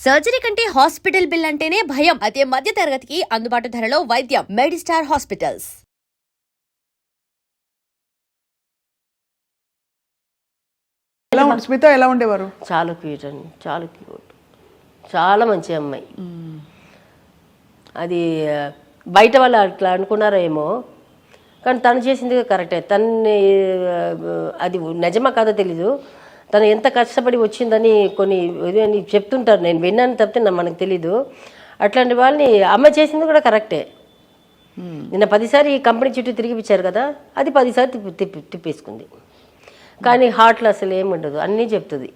Surgery కంటే hospital bill అంటేనే భయం. అదే మధ్య తరగతికి అందుబాటు ధరలో వైద్యం. Medistar hospitals. స్మిత ఎలా ఉండేవారు? చాలా క్యూట్ అండి, చాలా క్యూట్, చాలా మంచి అమ్మాయి. అది బయట వాళ్ళు అట్లా అనుకున్నారో ఏమో, కానీ తను చేసింది కరెక్టే. తన్ని అది నిజమా కాదో తెలీదు, తను ఎంత కష్టపడి వచ్చిందని కొన్ని అని చెప్తుంటారు, నేను విన్నాను తప్పితే మనకు తెలీదు. అట్లాంటి వాళ్ళని అమ్మాయి చేసింది కూడా కరెక్టే. నిన్న 10 సార్లు ఈ కంపెనీ చుట్టూ తిరిగిపించారు కదా, అది 10 సార్లు తిప్పేసుకుంది. కానీ హార్ట్లో అసలు ఏముండదు, అన్నీ చెప్తుంది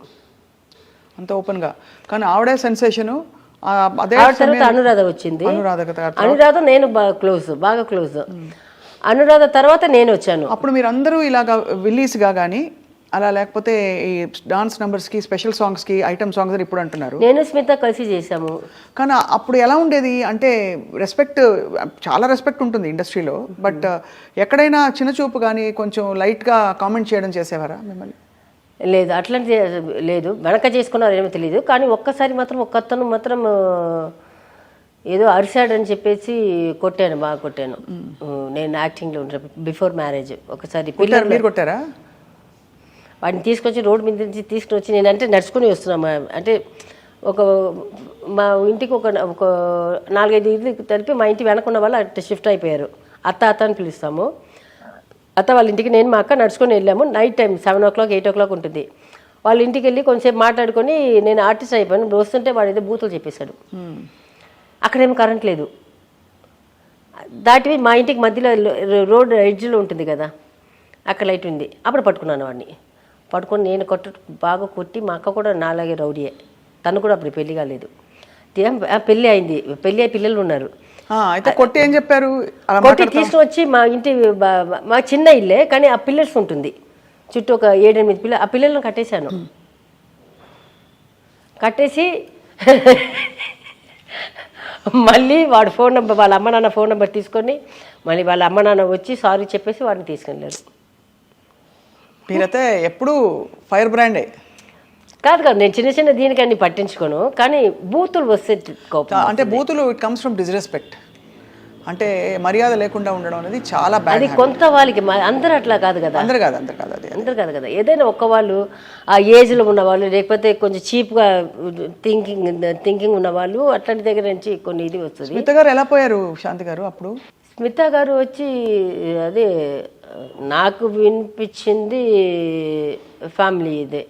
అంత ఓపెన్గా. కానీ ఆవిడే సెన్సేషను. అదే తర్వాత అనురాధ వచ్చింది. అనురాధ నేను బాగా క్లోజ్. అనురాధ తర్వాత నేను వచ్చాను. అప్పుడు మీరు అందరూ ఇలాగా విల్లీస్గా కానీ అలా, లేకపోతే ఈ డాన్స్ నంబర్స్కి, స్పెషల్ సాంగ్స్కి, ఐటమ్ సాంగ్స్ అని ఇప్పుడు అంటున్నారు. నేను స్మిత కలిసి చేశాము. కానీ అప్పుడు ఎలా ఉండేది అంటే, రెస్పెక్ట్, చాలా రెస్పెక్ట్ ఉంటుంది ఇండస్ట్రీలో, బట్ ఎక్కడైనా చిన్న చూపు కానీ కొంచెం లైట్గా కామెంట్ చేయడం చేసేవారా మిమ్మల్ని? లేదు, అట్లాంటి లేదు. వెనక చేసుకున్నారు ఏమో తెలియదు. కానీ ఒక్కసారి మాత్రం ఒక్కతను మాత్రం ఏదో అరిశాడని చెప్పేసి కొట్టాను, బాగా కొట్టాను. నేను యాక్టింగ్లో ఉంటాను బిఫోర్ మ్యారేజ్. ఒకసారి మీరు కొట్టారా? వాడిని తీసుకొచ్చి రోడ్డు మీద నుంచి తీసుకుని వచ్చి, నేనంటే నడుచుకుని వస్తున్నాము. అంటే మా ఇంటికి ఒక 4-5 ఇల్లు కలిపి మా ఇంటి వెనకున్న వాళ్ళు అట్లా షిఫ్ట్ అయిపోయారు. అత్త అని పిలుస్తాము. అత్త వాళ్ళ ఇంటికి నేను మా అక్క నడుచుకొని వెళ్ళాము. నైట్ టైం 7 o'clock 8 o'clock ఉంటుంది. వాళ్ళ ఇంటికి వెళ్ళి కొంచెంసేపు మాట్లాడుకొని నేను ఆర్టిస్ట్ అయిపోయాను. వస్తుంటే వాడు ఏదో బూతులు చెప్పేశాడు. అక్కడేమో కరెంట్ లేదు. దాటివి మా ఇంటికి మధ్యలో రోడ్ ఎడ్జ్లో ఉంటుంది కదా, అక్కడ లైట్ ఉంది. అప్పుడు పట్టుకున్నాను వాడిని. పట్టుకొని నేను బాగా కొట్టి, మా అక్క కూడా నాలాగే రౌడీయే. తను కూడా అప్పుడు పెళ్లి కాలేదు. పెళ్ళి అయింది, పెళ్ళి అయ్యి పిల్లలు ఉన్నారు. అయితే కొట్టి ఏం చెప్పారు? కొట్టి తీసుకుని వచ్చి మా ఇంటి, మా చిన్న ఇల్లే కానీ ఆ పిల్లర్స్ ఉంటుంది చుట్టూ, ఒక 7-8 పిల్లలు. ఆ పిల్లలను కట్టేశాను. కట్టేసి మళ్ళీ వాడు ఫోన్ నెంబర్, వాళ్ళ అమ్మ నాన్న ఫోన్ నెంబర్ తీసుకొని మళ్ళీ వాళ్ళ అమ్మ నాన్న వచ్చి సారీ చెప్పేసి వాడిని తీసుకెళ్ళారు. మీరైతే ఎప్పుడు ఫైర్ బ్రాండే? కాదు, నేను చిన్న చిన్న దీనికన్నీ పట్టించుకోను. కానీ బూతులు వస్తే అంటే బూతులు ఇట్ కమ్స్ ఫ్రమ్ డిస్రెస్పెక్ట్. అంటే మర్యాద లేకుండా ఉండడం అనేది చాలా బ్యాడ్. అది కొంత వాళ్ళకి, అందరూ అట్లా కాదు కదా. అందరు కాదు కదా. ఏదైనా ఒక్క వాళ్ళు, ఆ ఏజ్లో ఉన్నవాళ్ళు, లేకపోతే కొంచెం చీప్గా థింకింగ్ ఉన్నవాళ్ళు, అట్లాంటి దగ్గర నుంచి కొన్ని ఇది వస్తుంది. స్మిత గారు ఎలా పోయారు శాంతి గారు అప్పుడు? స్మిత గారు వచ్చి అదే నాకు వినిపించింది ఫ్యామిలీ ఇదే.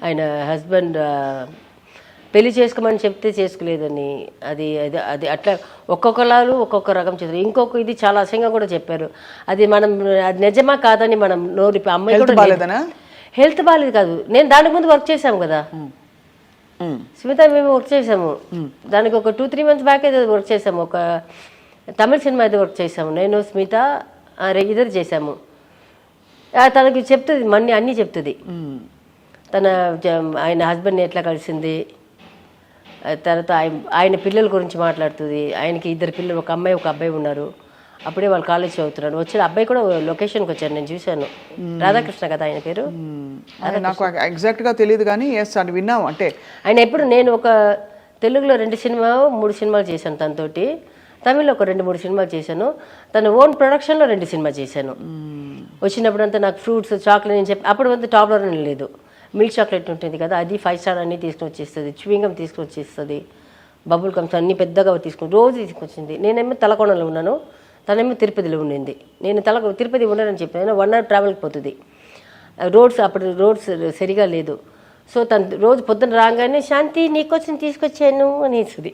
ఆయన హస్బెండ్ పెళ్లి చేసుకోమని చెప్తే చేసుకోలేదని, అది అది అది అట్లా ఒక్కొక్కలాలు ఒక్కొక్క రకం చేస్తారు. ఇంకొక ఇది చాలా అసహ్యంగా కూడా చెప్పారు. అది మనం, అది నిజమా కాదని మనం నోరి, అమ్మాయి కూడా హెల్త్ బాగాలేదు కాదు. నేను దానికి ముందు వర్క్ చేశాము కదా స్మిత, మేము వర్క్ చేసాము. దానికి ఒక 2-3 months బ్యాక్ అయితే వర్క్ చేసాము. ఒక తమిళ సినిమా అయితే వర్క్ చేసాము. నేను స్మిత ఇద్దరు చేసాము. తనకి చెప్తుంది, అన్నీ చెప్తుంది. ఆయన హస్బెండ్ని ఎట్లా కలిసింది, తర్వాత ఆయన పిల్లల గురించి మాట్లాడుతుంది. ఆయనకి 2 పిల్లలు, ఒక అమ్మాయి ఒక అబ్బాయి ఉన్నారు. అప్పుడే వాళ్ళు కాలేజ్ చదువుతున్నాడు. వచ్చిన అబ్బాయి కూడా లొకేషన్కి వచ్చాను, నేను చూశాను. రాధాకృష్ణ కదా ఆయన పేరు. నాకు ఎగ్జాక్ట్గా తెలియదు కానీ అది విన్నాము. అంటే ఆయన ఎప్పుడు, నేను ఒక తెలుగులో 3 సినిమాలు చేశాను తనతోటి. తమిళ్లో ఒక 2-3 సినిమాలు చేశాను. తన ఓన్ ప్రొడక్షన్లో 2 సినిమాలు చేశాను. వచ్చినప్పుడంతా నాకు ఫ్రూట్స్, చాక్లెట్ నేను చెప్పి, అప్పుడు అంతా టాప్లో లేదు. మిల్క్ చాక్లెట్ ఉంటుంది కదా, అది 5 star అన్నీ తీసుకుని వచ్చేస్తుంది. చ్యూయింగం తీసుకుని వచ్చేస్తుంది. బబుల్ గమ్స్ అన్నీ పెద్దగా తీసుకుని రోజు తీసుకొచ్చింది. నేనేమో తలకోణలో ఉన్నాను, తనేమో తిరుపతిలో ఉండింది. నేను తిరుపతి ఉండనని చెప్పాను. 1 hour ట్రావెల్కి పోతుంది. అప్పుడు రోడ్స్ సరిగా లేదు. సో తను రోజు పొద్దున్న రాగానే శాంతి నీకోసం తీసుకొచ్చాను అనేసి.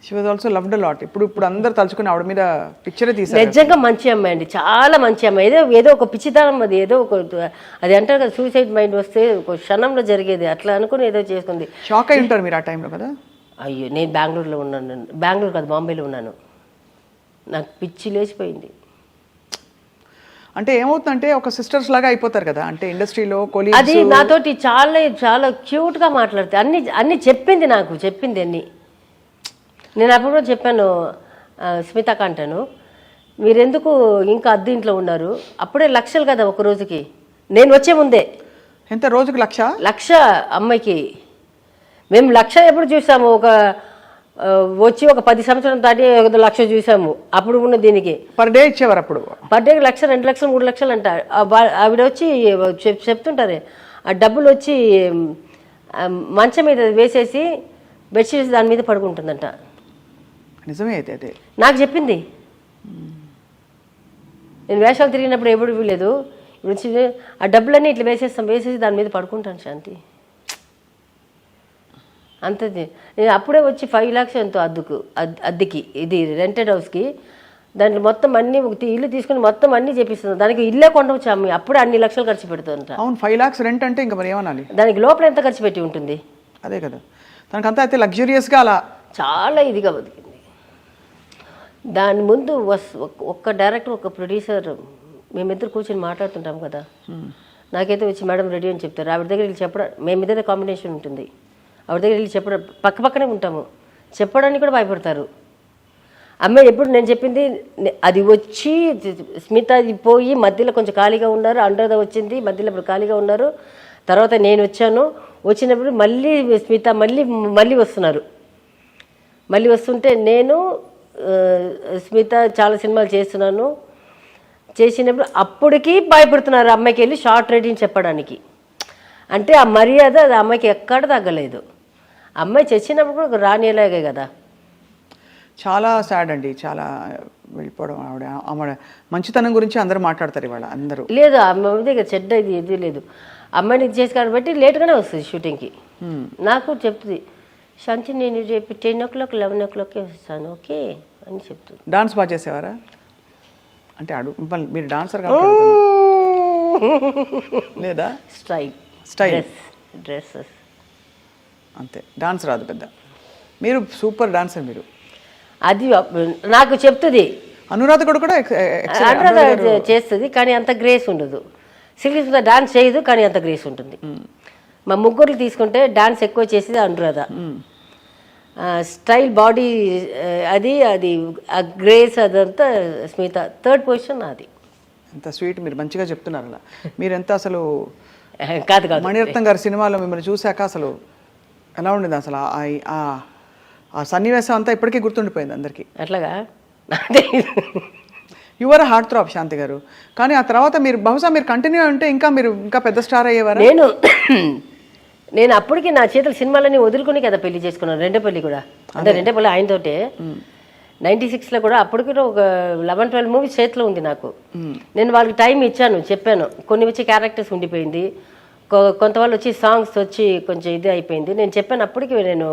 She was also loved a lot. ఇప్పుడు అందరు తలుచుకుని ఆవిడ మీద పిక్చరే తీశారు. నిజంగా మంచి అమ్మాయి అండి, చాలా మంచి అమ్మాయి. ఏదో ఒక పిచ్చితనం, అది ఏదో ఒక, అది అంటారు కదా సూసైడ్ మైండ్ వస్తే ఒక క్షణంలో జరిగేది, అట్లా అనుకుని ఏదో చేసుకుంది. షాక్ అయి ఉంటారు మీరు ఆ టైంలో కదా? అయ్యో, నేను బెంగళూరులో ఉన్నాను. బెంగళూరు కాదు, బాంబేలో ఉన్నాను. నాకు పిచ్చి లేచిపోయింది. అంటే ఏమవుతుందంటే ఒక సిస్టర్స్ లాగా అయిపోతారు కదా, అంటే ఇండస్ట్రీలో కొలీగ్స్. అది నాతోటి చాలా చాలా క్యూట్గా మాట్లాడుతుంది. అన్ని చెప్పింది అన్ని. నేను అప్పుడు కూడా చెప్పాను స్మితకు అంటాను, మీరెందుకు ఇంకా అద్దె ఇంట్లో ఉన్నారు? అప్పుడే లక్షలు కదా ఒక రోజుకి. నేను వచ్చే ముందే ఎంత రోజుకి 1,00,000 అమ్మాయికి. మేము 1,00,000 ఎప్పుడు చూసాము? వచ్చి ఒక 10 సంవత్సరం దాటి 1,00,000 చూసాము అప్పుడు ఉన్న దీనికి. పర్ డే ఇచ్చేవారు అప్పుడు? పర్ డే 1,00,000, 2,00,000, 3,00,000 అంట. ఆవిడ వచ్చి చెప్తుంటారే, ఆ డబ్బులు వచ్చి మంచం మీద వేసేసి బెడ్షీట్స్ దాని మీద పడుకుంటుందంట. నిజమే అయితే అదే నాకు చెప్పింది. నేను వేషాలు తిరిగినప్పుడు ఎప్పుడు ఇవ్వలేదు. ఇప్పుడు ఆ డబ్బులన్నీ ఇట్లా వేసేసి దాని మీద పడుకుంటాను శాంతి. అంతది. నేను అప్పుడే వచ్చి 5 lakhs ఎంతో అద్దెకి, ఇది రెంటెడ్ హౌస్కి. దాంట్లో మొత్తం అన్ని ఇల్లు తీసుకుని మొత్తం అన్ని చేపిస్తుంది. దానికి ఇల్లే కొండవచ్చు అమ్మి, అప్పుడే అన్ని లక్షలు ఖర్చు పెడుతుందంట. అవును, 5 lakhs రెంట్ అంటే ఇంకా మరి ఏమనాలి? దానికి లోపల ఎంత ఖర్చు పెట్టి ఉంటుంది? అదే కదా, దానికంతా అయితే లగ్జూరియస్గా అలా చాలా ఇదిగా బతికింది. దాని ముందు ఒక్క డైరెక్టర్, ఒక ప్రొడ్యూసర్, మేమిద్దరు కూర్చొని మాట్లాడుతుంటాం కదా, నాకైతే వచ్చి మేడం రెడీ అని చెప్తారు. ఆవిడ దగ్గర వెళ్ళి చెప్పడం, మేమిద్దరే కాంబినేషన్ ఉంటుంది. ఆవిడ దగ్గర వెళ్ళి చెప్పడం, పక్కనే ఉంటాము, చెప్పడానికి కూడా భయపడతారు. అమ్మాయి ఎప్పుడు నేను చెప్పింది అది వచ్చి స్మిత పోయి మధ్యలో కొంచెం ఖాళీగా ఉన్నారు, అనురాధ వచ్చింది మధ్యలో ఇప్పుడు ఖాళీగా ఉన్నారు. తర్వాత నేను వచ్చాను, వచ్చినప్పుడు మళ్ళీ స్మిత మళ్ళీ వస్తున్నారు. మళ్ళీ వస్తుంటే నేను స్మిత చాలా సినిమాలు చేస్తున్నాను. చేసినప్పుడు అప్పటికి భయపడుతున్నారు అమ్మాయికి వెళ్ళి షార్ట్ రేటింగ్ చెప్పడానికి. అంటే ఆ మర్యాద అది అమ్మాయికి ఎక్కడ తగ్గలేదు. అమ్మాయి చచ్చినప్పుడు కూడా రానిలాగే కదా. చాలా సాడ్ అండి, చాలా వెళ్ళిపోవడం. ఆవిడ మంచితనం గురించి అందరూ మాట్లాడతారు ఇవాళ అందరూ. లేదు, అమ్మాయి దగ్గర చెడ్డ ఇది లేదు. అమ్మాయిని ఇది చేసి కాబట్టి లేట్గానే వస్తుంది షూటింగ్కి. నాకు చెప్తుంది శాంతి, నేను రేపు 10 o'clock 11 o'clock వస్తాను, ఓకే అని చెప్తుంది. డాన్స్ బాగా చేసేవారా? అంటే మీరు డాన్సర్ లేదా? స్టైల్ డ్రెస్సెస్ అంతే, డాన్స్ రాదు పెద్ద. మీరు సూపర్ డాన్సర్ మీరు. అది నాకు చెప్తుంది. అనురాధ కూడా అనురాధ చేస్తుంది కానీ అంత గ్రేస్ ఉండదు. సిల్క్ డాన్స్ చేయదు కానీ అంత గ్రేస్ ఉంటుంది. మా ముగ్గురు తీసుకుంటే డాన్స్ ఎక్కువ చేసేది అనురాధ. స్టైల్, బాడీ, అది ఆ గ్రేస్ అదంతా స్మిత. 3rd పొజిషన్ అది. ఎంత స్వీట్, మీరు మంచిగా చెప్తున్నారు అలా. మీరు ఎంత అసలు కాదు మణిరత్నం గారి సినిమాలో మిమ్మల్ని చూశాక అసలు ఎలా ఉండేది అసలు? ఆ సన్నివేశం అంతా ఇప్పటికీ గుర్తుండిపోయింది అందరికీ. అట్లాగా యువర్ హార్ట్ థ్రాప్ శాంతి గారు. కానీ ఆ తర్వాత బహుశా మీరు కంటిన్యూ అంటే మీరు ఇంకా పెద్ద స్టార్ అయ్యేవారు. నేను అప్పటికి నా చేతుల సినిమాలన్నీ వదులుకుని కదా పెళ్లి చేసుకున్నాను. రెండేపల్లి కూడా, అంటే రెండేపల్లి ఆయనతోటే 96లో కూడా. అప్పటికి ఒక 11-12 మూవీస్ చేతిలో ఉంది నాకు. నేను వాళ్ళకి టైం ఇచ్చాను, చెప్పాను. కొన్ని వచ్చి క్యారెక్టర్స్ ఉండిపోయింది, కొంత వాళ్ళు వచ్చి సాంగ్స్ వచ్చి కొంచెం ఇది అయిపోయింది. నేను చెప్పాను, అప్పటికి నేను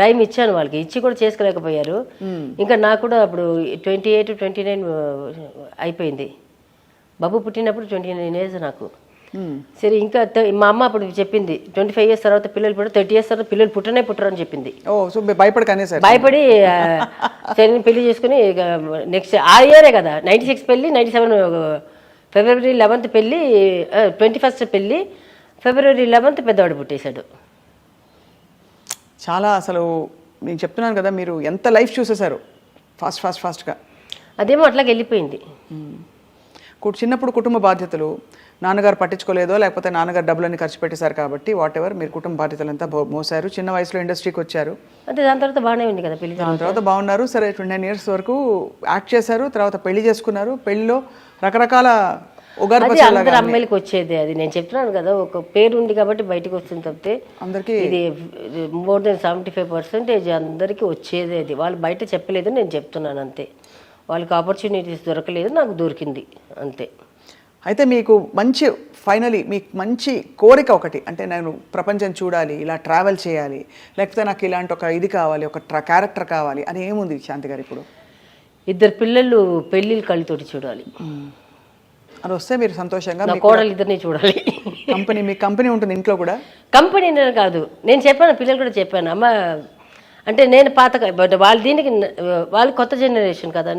టైం ఇచ్చాను వాళ్ళకి, ఇచ్చి కూడా చేసుకోలేకపోయారు. ఇంకా నాకు కూడా అప్పుడు 28, 29 అయిపోయింది. బాబు పుట్టినప్పుడు 29 ఏజ్ నాకు. సరే, ఇంకా మా అమ్మ అప్పుడు చెప్పింది 25 years తర్వాత పిల్లలు పుట్టారు, 30 years తర్వాత పిల్లలు పుట్టరు అని చెప్పింది. భయపడి సరే పెళ్లి చేసుకుని నెక్స్ట్ ఆ ఇయరే కదా 96 పెళ్ళి, 97 February 11th పెళ్ళి, 21st పెళ్ళి, February 11th పెద్దవాడు పుట్టేశాడు. చాలా అసలు నేను చెప్తున్నాను కదా, మీరు ఎంత లైఫ్ చూసేశారు ఫాస్ట్గా. అదేమో అట్లాగే వెళ్ళిపోయింది. చిన్నప్పుడు కుటుంబ బాధ్యతలు నాన్నగారు పట్టించుకోలేదో, లేకపోతే నాన్నగారు డబ్బులన్నీ ఖర్చు పెట్టేశారు కాబట్టి వాట్ ఎవర్, మీరు కుటుంబ బాధ్యతలు అంతా మోసారు. చిన్న వయసులో ఇండస్ట్రీకి వచ్చారు. అంటే దాని తర్వాత బాగానే ఉంది కదా పెళ్లి. దాని తర్వాత బాగున్నారు. సరే, 29 years వరకు యాక్ట్ చేశారు. తర్వాత పెళ్లి చేసుకున్నారు. పెళ్లిలో రకరకాల అందరు అమ్మాయిలకి వచ్చేది. అది నేను చెప్తున్నాను కదా, ఒక పేరు ఉంది కాబట్టి బయటకు వస్తుంది తప్పితే అందరికీ ఇది more than 75% అందరికీ వచ్చేది. అది వాళ్ళు బయట చెప్పలేదు, నేను చెప్తున్నాను అంతే. వాళ్ళకి ఆపర్చునిటీస్ దొరకలేదు, నాకు దొరికింది అంతే. అయితే మీకు ఫైనలీ మీకు మంచి కోరిక ఒకటి, అంటే నేను ప్రపంచం చూడాలి, ఇలా ట్రావెల్ చేయాలి, లేకపోతే నాకు ఇలాంటి ఒక ఇది కావాలి, ఒక క్యారెక్టర్ కావాలి అని ఏముంది శాంతి గారు? ఇప్పుడు 2 పిల్లలు పెళ్ళిళ్ళు కళ్ళతోటి చూడాలి అని వస్తే మీరు సంతోషంగా కోడలు 2 చూడాలి. మీ కంపెనీ ఉంటుంది ఇంట్లో కూడా? కంపెనీ కాదు, నేను చెప్పాను, పిల్లలు కూడా చెప్పాను. అమ్మ అంటే నేను పాత, బట్ వాళ్ళు కొత్త జనరేషన్ కదా,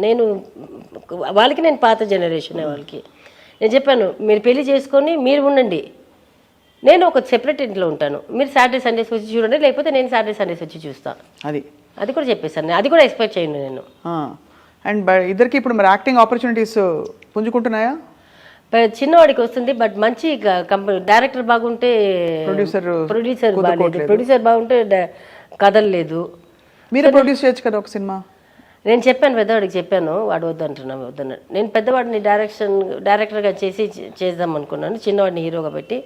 వాళ్ళకి నేను పాత జనరేషన్. వాళ్ళకి నేను చెప్పాను, మీరు పెళ్లి చేసుకొని మీరు ఉండండి, నేను ఒక సెపరేట్ ఇంట్లో ఉంటాను, మీరు సాటర్డే సండేస్ వచ్చి చూడండి, లేకపోతే నేను సాటర్డే సండేస్ వచ్చి చూస్తాను. అది కూడా చెప్పేశాను, అది కూడా ఎక్స్పెక్ట్ చేయండి నేను. అండ్ ఇద్దరికి ఇప్పుడు మరి యాక్టింగ్ ఆపర్చునిటీస్ పుంజుకుంటున్నాయా? చిన్నవాడికి వస్తుంది, బట్ మంచి కంపెనీ డైరెక్టర్ బాగుంటే ప్రొడ్యూసర్ బాగాలేదు, ప్రొడ్యూసర్ బాగుంటే కథలు లేదు. మీరే ప్రొడ్యూస్ చేయొచ్చు కదా ఒక సినిమా. నేను చెప్పాను పెద్దవాడికి, చెప్పాను, వాడు వద్దన్నాడు. నేను పెద్దవాడిని డైరెక్టర్గా చేద్దాం అనుకున్నాను, చిన్నవాడిని హీరోగా పెట్టి.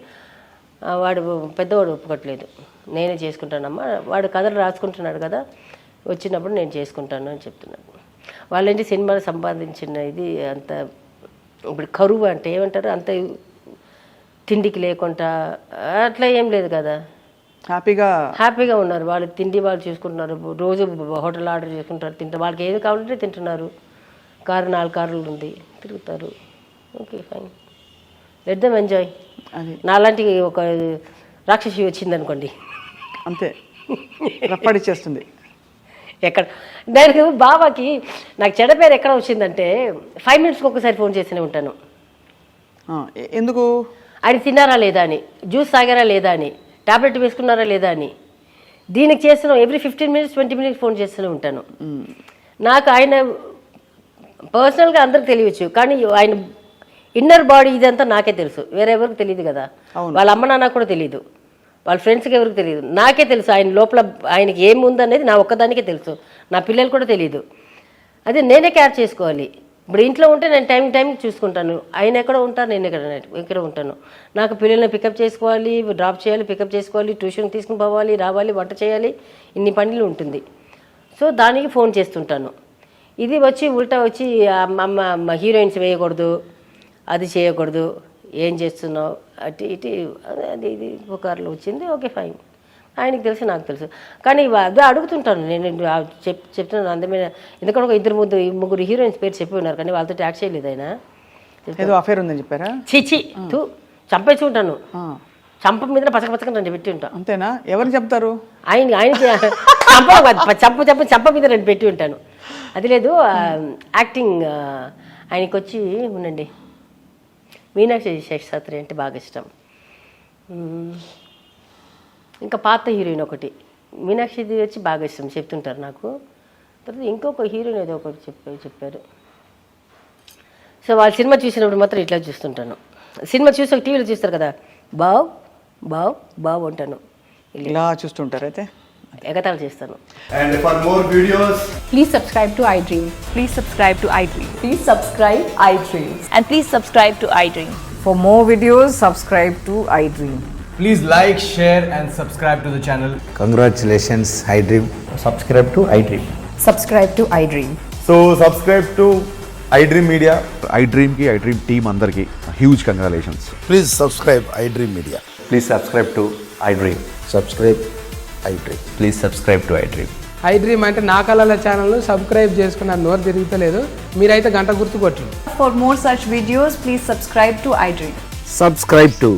వాడు పెద్దవాడు ఒప్పుకోవట్లేదు, నేనే చేసుకుంటానమ్మా, వాడు కథలు రాసుకుంటున్నాడు కదా, వచ్చినప్పుడు నేను చేసుకుంటాను అని చెప్తున్నాను. వాళ్ళంటే సినిమాలు సంపాదించిన ఇది అంత ఇప్పుడు కరువు అంటే ఏమంటారు, అంత తిండికి లేకుండా అట్లా ఏం లేదు కదా, హ్యాపీగా ఉన్నారు. వాళ్ళు తిండి వాళ్ళు చూసుకుంటున్నారు, రోజు హోటల్ ఆర్డర్ చేసుకుంటారు, తింటారు, వాళ్ళకి ఏది కావాలంటే తింటున్నారు. 4 కార్లు ఉంది, తిరుగుతారు. Okay fine, let them enjoy. నాలాంటి ఒక రాక్షసి వచ్చింది అనుకోండి, అంతే రప్పడిచ్చేస్తుంది. ఎక్కడ దానికి బాబాకి నాకు చెడ్డ పేరు ఎక్కడ వచ్చిందంటే 5 minutesకి ఒకసారి ఫోన్ చేస్తూనే ఉంటాను. ఎందుకు? ఆయన తిన్నారా లేదా అని, జ్యూస్ తాగారా లేదా అని, టాబ్లెట్ వేసుకున్నారా లేదా అని. దీనికి చేస్తున్నాం ఎవ్రీ 15 minutes 20 minutes ఫోన్ చేస్తూనే ఉంటాను. నాకు ఆయన పర్సనల్గా అందరికి తెలియచ్చు, కానీ ఆయన ఇన్నర్ బాడీ ఇదంతా నాకే తెలుసు, వేరే ఎవరికి తెలియదు కదా. వాళ్ళ అమ్మ నాన్న కూడా తెలియదు, వాళ్ళ ఫ్రెండ్స్కి ఎవరికి తెలియదు, నాకే తెలుసు. ఆయన లోపల ఆయనకి ఏముందనేది నా ఒక్కదానికే తెలుసు, నా పిల్లలు కూడా తెలియదు. అదే నేనే కేర్ చేసుకోవాలి. ఇప్పుడు ఇంట్లో ఉంటే నేను టైంకి చూసుకుంటాను, ఆయన ఎక్కడ ఉంటారు, నేను ఎక్కడ ఉంటాను. నాకు పిల్లల్ని పికప్ చేసుకోవాలి, డ్రాప్ చేయాలి, పికప్ చేసుకోవాలి, ట్యూషన్కి తీసుకుని పోవాలి, రావాలి, వంట చేయాలి, ఇన్ని పనులు ఉంటుంది. సో దానికి ఫోన్ చేస్తుంటాను. ఇది వచ్చి ఉల్టా వచ్చి అమ్మ హీరోయిన్స్ వేయకూడదు, అది చేయకూడదు, ఏం చేస్తున్నావు, అటు ఇటు అది ఇది పుకార్లు వచ్చింది. ఓకే ఫైన్, ఆయనకి తెలుసు, నాకు తెలుసు. కానీ అదే అడుగుతుంటాను నేను, చెప్తున్నాను అందమైన. ఎందుకంటే ఒక 2-3 హీరోయిన్స్ పేరు చెప్పి ఉన్నారు, కానీ వాళ్ళతో యాక్ట్ చేయలేదు ఆయన. ఏదో అఫేర్ ఉందని చెప్పారా? చిచి చంపేసి ఉంటాను, చంప మీద పచ్చక రెండు పెట్టి ఉంటాను. అంతేనా? ఎవరు చెప్తారు? ఆయనకి చంప మీద రెండు పెట్టి ఉంటాను. అది లేదు, యాక్టింగ్ ఆయనకి వచ్చి ఉండండి, మీనాక్షి శేషాద్రి అంటే బాగా ఇష్టం. ఇంకా పాత హీరోయిన్ ఒకటి మీనాక్షిది వచ్చి బాగా ఇష్టం, చెప్తుంటారు నాకు. తర్వాత ఇంకొక హీరోయిన్ ఏదో ఒకటి చెప్పారు. సో వాళ్ళ సినిమా చూసినప్పుడు మాత్రం ఇట్లా చూస్తుంటాను. సినిమా చూసి ఒక టీవీలో చూస్తారు కదా, బావ్ అంటాను, ఇలా చూస్తుంటారు. అయితే ఎగతాళి చేస్తాను. And for more videos, Please subscribe to iDream. Please subscribe to iDream. Please subscribe iDream. And please subscribe to iDream. For more videos, subscribe to iDream. please like, share and subscribe to the channel. Congratulations, iDream. Subscribe to iDream. Subscribe to iDream. So subscribe to iDream Media. iDream team andarki huge congratulations. Please subscribe iDream Media. Please subscribe to iDream. Subscribe iDream. Please subscribe to iDream. iDream అంటే నా కళల ఛానల్ను subscribe చేసుకున్న నోరు తిరుగుతలేదు, మీరైతే గంట గుర్తు కొట్టండి. For more such videos, please subscribe to iDream. Subscribe to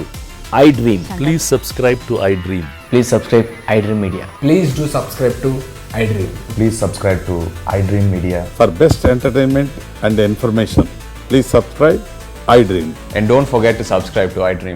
iDream. Please subscribe to iDream. Please subscribe iDream Media. Please do subscribe to iDream. Please subscribe to iDream Media. For best entertainment and information, please subscribe iDream. And don't forget to subscribe to iDream.